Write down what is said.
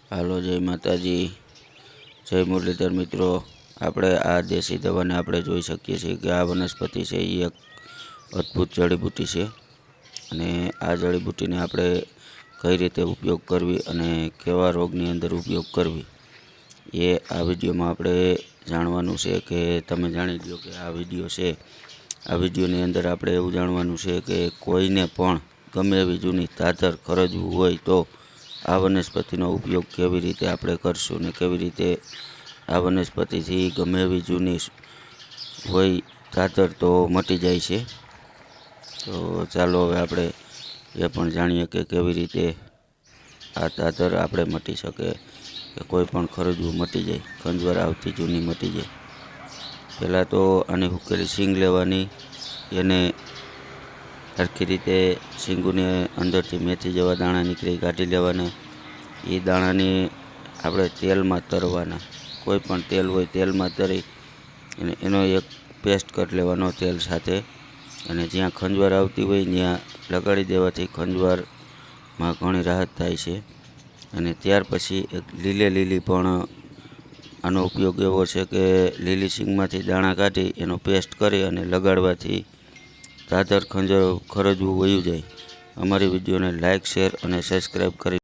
હાલો, જય માતાજી, જય મુરલીધર મિત્રો। આપણે આ દેશી દવાને આપણે જોઈ શકીએ છીએ કે આ વનસ્પતિ છે એ એક અદ્ભુત જડીબુટ્ટી છે અને આ જડીબુટ્ટીને આપણે કઈ રીતે ઉપયોગ કરવી અને કેવા રોગની અંદર ઉપયોગ કરવી એ આ વિડીયોમાં આપણે જાણવાનું છે। કે તમે જાણી લો કે આ વિડીયો છે, આ વિડીયોની અંદર આપણે એવું જાણવાનું છે કે કોઈને પણ ગમે એવી જૂની તાતર ખરજવું હોય તો આ વનસ્પતિનો ઉપયોગ કેવી રીતે આપણે કરશું ને કેવી રીતે આ વનસ્પતિથી ગમે એવી જૂની હોય તાતર તો મટી જાય છે। તો ચાલો હવે આપણે એ પણ જાણીએ કે કેવી રીતે આ તાતર આપણે મટી શકે, કે કોઈ પણ ખરજવું મટી જાય, ખંજવાર આવતી જૂની મટી જાય। પહેલાં તો આની હુકેલી શીંગ લેવાની, એને સરખી રીતે શીંગુને અંદરથી મેથી જેવા દાણા નીકળી કાઢી લેવાના। એ દાણાને આપણે તેલમાં તરવાના, કોઈ પણ તેલ હોય તેલમાં તરી અને એનો એક પેસ્ટ કરી લેવાનો તેલ સાથે, અને જ્યાં ખંજવાર આવતી હોય ત્યાં લગાડી દેવાથી ખંજવારમાં ઘણી રાહત થાય છે। અને ત્યાર પછી એક લીલી પણ આનો ઉપયોગ એવો છે કે લીલી શીંગમાંથી દાણા કાઢી એનો પેસ્ટ કરી અને લગાડવાથી તાતર ખરજવું વયું જાય। અમારી વિડીયોને લાઇક, શેર અને સબસ્ક્રાઈબ કરી